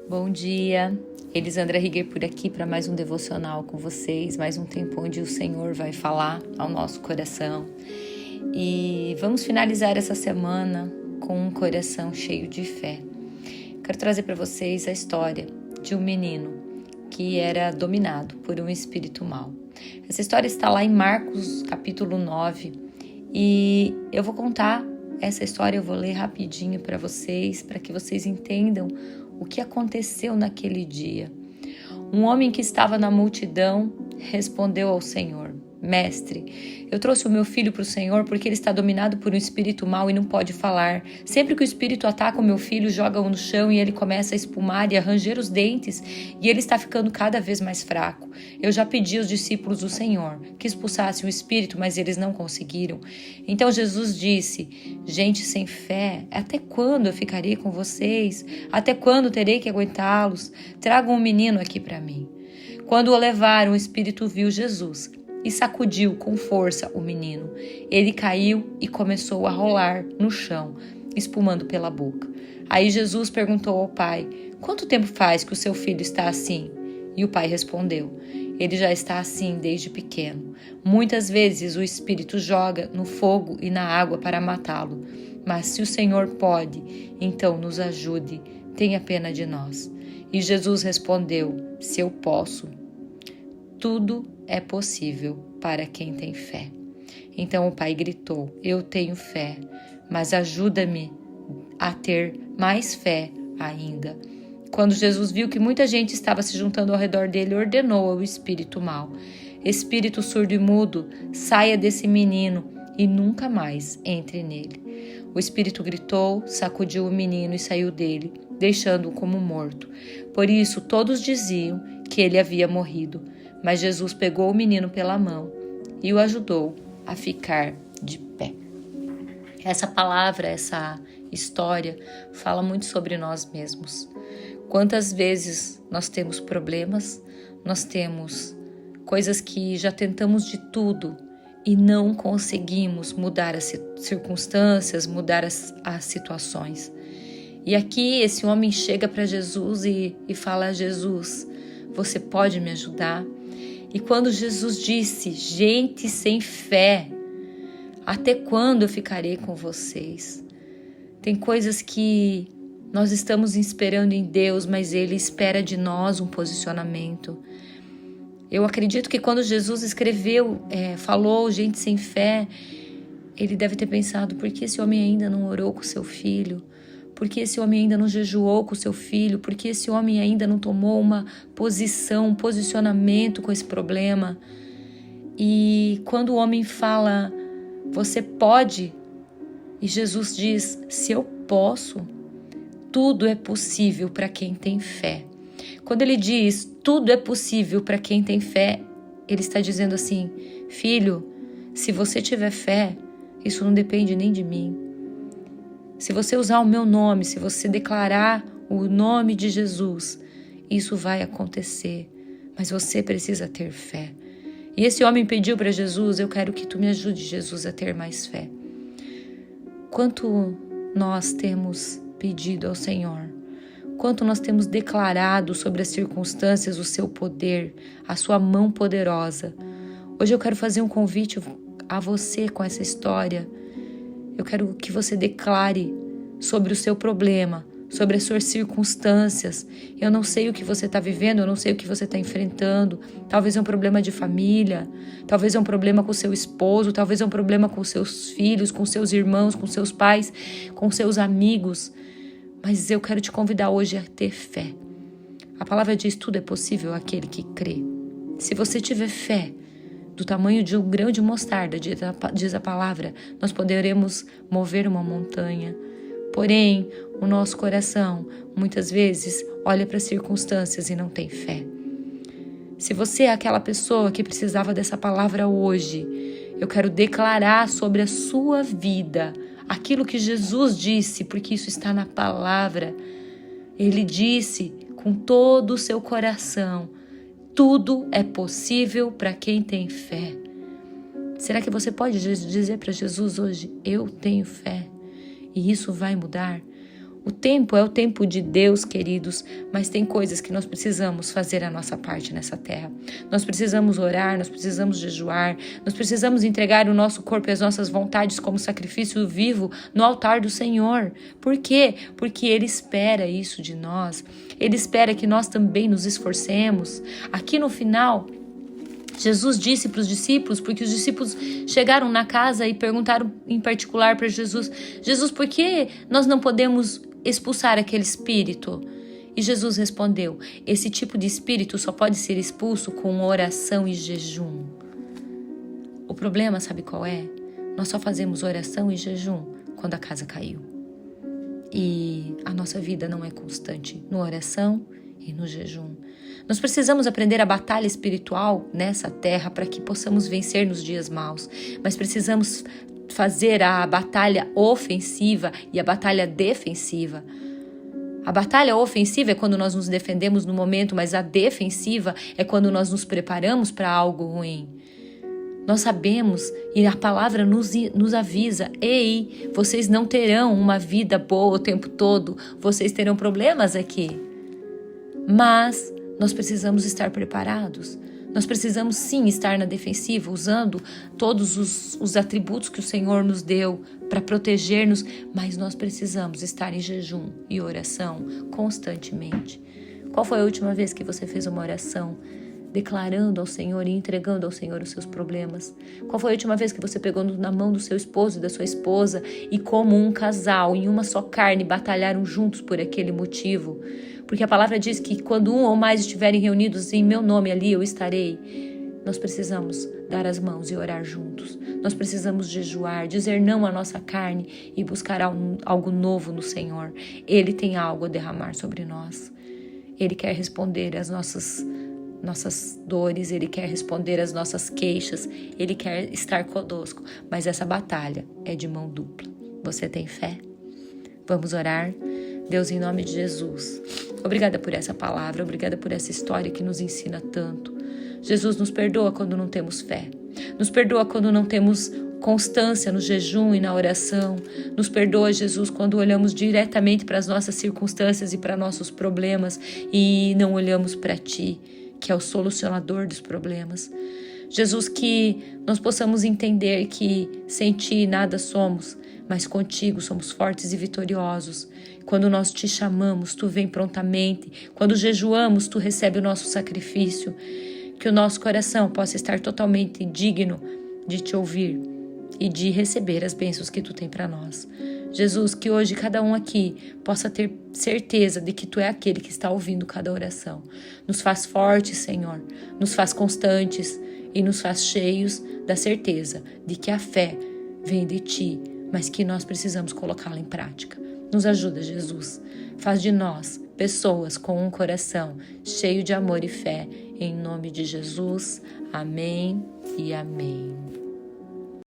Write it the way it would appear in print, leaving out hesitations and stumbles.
Bom dia, Elisandra Riguer por aqui para mais um devocional com vocês, mais um tempo onde o Senhor vai falar ao nosso coração. E vamos finalizar essa semana com um coração cheio de fé. Quero trazer para vocês a história de um menino que era dominado por um espírito mau. Essa história está lá em Marcos capítulo 9 e eu vou contar essa história, eu vou ler rapidinho para vocês, para que vocês entendam o que aconteceu naquele dia. Um homem que estava na multidão respondeu ao Senhor: Mestre, eu trouxe o meu filho para o Senhor porque ele está dominado por um espírito mau e não pode falar. Sempre que o espírito ataca o meu filho, joga-o no chão e ele começa a espumar e a ranger os dentes e ele está ficando cada vez mais fraco. Eu já pedi aos discípulos do Senhor que expulsassem o espírito, mas eles não conseguiram. Então Jesus disse: Gente sem fé, até quando eu ficarei com vocês? Até quando terei que aguentá-los? Tragam um menino aqui para mim. Quando o levaram, o espírito viu Jesus e sacudiu com força o menino. Ele caiu e começou a rolar no chão, espumando pela boca. Aí Jesus perguntou ao pai: Quanto tempo faz que o seu filho está assim? E o pai respondeu: Ele já está assim desde pequeno. Muitas vezes o espírito joga no fogo e na água para matá-lo. Mas se o Senhor pode, então nos ajude. Tenha pena de nós. E Jesus respondeu: Se eu posso, tudo é possível para quem tem fé. Então o pai gritou: Eu tenho fé, mas ajuda-me a ter mais fé ainda. Quando Jesus viu que muita gente estava se juntando ao redor dele, ordenou ao espírito mau: Espírito surdo e mudo, saia desse menino e nunca mais entre nele. O espírito gritou, sacudiu o menino e saiu dele, deixando-o como morto. Por isso todos diziam que ele havia morrido. Mas Jesus pegou o menino pela mão e o ajudou a ficar de pé. Essa palavra, essa história, fala muito sobre nós mesmos. Quantas vezes nós temos problemas, nós temos coisas que já tentamos de tudo e não conseguimos mudar as circunstâncias, mudar as situações. E aqui esse homem chega para Jesus e fala: Jesus, você pode me ajudar? E quando Jesus disse: Gente sem fé, até quando eu ficarei com vocês? Tem coisas que nós estamos esperando em Deus, mas Ele espera de nós um posicionamento. Eu acredito que quando Jesus escreveu, falou gente sem fé, Ele deve ter pensado: por que esse homem ainda não orou com seu filho? Por que esse homem ainda não jejuou com seu filho? Por que esse homem ainda não tomou uma posição, um posicionamento com esse problema? E quando o homem fala: você pode, e Jesus diz: se eu posso, tudo é possível para quem tem fé. Quando ele diz tudo é possível para quem tem fé, ele está dizendo assim: filho, se você tiver fé, isso não depende nem de mim. Se você usar o meu nome, se você declarar o nome de Jesus, isso vai acontecer. Mas você precisa ter fé. E esse homem pediu para Jesus: eu quero que tu me ajude, Jesus, a ter mais fé. Quanto nós temos pedido ao Senhor, quanto nós temos declarado sobre as circunstâncias o seu poder, a sua mão poderosa. Hoje eu quero fazer um convite a você com essa história. Eu quero que você declare sobre o seu problema, sobre as suas circunstâncias. Eu não sei o que você está vivendo, eu não sei o que você está enfrentando. Talvez é um problema de família, talvez é um problema com seu esposo, talvez é um problema com seus filhos, com seus irmãos, com seus pais, com seus amigos. Mas eu quero te convidar hoje a ter fé. A palavra diz: tudo é possível àquele que crê. Se você tiver fé do tamanho de um grão de mostarda, diz a palavra, nós poderemos mover uma montanha. Porém, o nosso coração, muitas vezes, olha para as circunstâncias e não tem fé. Se você é aquela pessoa que precisava dessa palavra hoje, eu quero declarar sobre a sua vida aquilo que Jesus disse, porque isso está na palavra. Ele disse com todo o seu coração: tudo é possível para quem tem fé. Será que você pode dizer para Jesus hoje: eu tenho fé? E isso vai mudar? O tempo é o tempo de Deus, queridos, mas tem coisas que nós precisamos fazer a nossa parte nessa terra. Nós precisamos orar, nós precisamos jejuar, nós precisamos entregar o nosso corpo e as nossas vontades como sacrifício vivo no altar do Senhor. Por quê? Porque Ele espera isso de nós. Ele espera que nós também nos esforcemos. Aqui no final, Jesus disse para os discípulos, porque os discípulos chegaram na casa e perguntaram em particular para Jesus: Jesus, por que nós não podemos expulsar aquele espírito? E Jesus respondeu: esse tipo de espírito só pode ser expulso com oração e jejum. O problema, sabe qual é? Nós só fazemos oração e jejum quando a casa caiu. E a nossa vida não é constante no oração e no jejum. Nós precisamos aprender a batalha espiritual nessa terra para que possamos vencer nos dias maus. Mas precisamos fazer a batalha ofensiva e a batalha defensiva. A batalha ofensiva é quando nós nos defendemos no momento, mas a defensiva é quando nós nos preparamos para algo ruim. Nós sabemos e a palavra nos avisa: ei, vocês não terão uma vida boa o tempo todo, vocês terão problemas aqui. Mas nós precisamos estar preparados. Nós precisamos sim estar na defensiva, usando todos os atributos que o Senhor nos deu para proteger-nos, mas nós precisamos estar em jejum e oração constantemente. Qual foi a última vez que você fez uma oração declarando ao Senhor e entregando ao Senhor os seus problemas? Qual foi a última vez que você pegou na mão do seu esposo e da sua esposa e, como um casal, em uma só carne, batalharam juntos por aquele motivo? Porque a palavra diz que quando um ou mais estiverem reunidos em meu nome, ali eu estarei. Nós precisamos dar as mãos e orar juntos. Nós precisamos jejuar, dizer não à nossa carne e buscar algo novo no Senhor. Ele tem algo a derramar sobre nós. Ele quer responder às nossas dores, Ele quer responder às nossas queixas, Ele quer estar conosco. Mas essa batalha é de mão dupla. Você tem fé? Vamos orar? Deus, em nome de Jesus, obrigada por essa palavra, obrigada por essa história que nos ensina tanto. Jesus, nos perdoa quando não temos fé. Nos perdoa quando não temos constância no jejum e na oração. Nos perdoa, Jesus, quando olhamos diretamente para as nossas circunstâncias e para nossos problemas e não olhamos para Ti, que é o solucionador dos problemas. Jesus, que nós possamos entender que sem Ti nada somos, mas contigo somos fortes e vitoriosos. Quando nós te chamamos, tu vem prontamente. Quando jejuamos, tu recebe o nosso sacrifício. Que o nosso coração possa estar totalmente digno de te ouvir e de receber as bênçãos que tu tem para nós. Jesus, que hoje cada um aqui possa ter certeza de que tu é aquele que está ouvindo cada oração. Nos faz fortes, Senhor, nos faz constantes e nos faz cheios da certeza de que a fé vem de ti, mas que nós precisamos colocá-la em prática. Nos ajuda, Jesus. Faz de nós pessoas com um coração cheio de amor e fé. Em nome de Jesus. Amém e amém.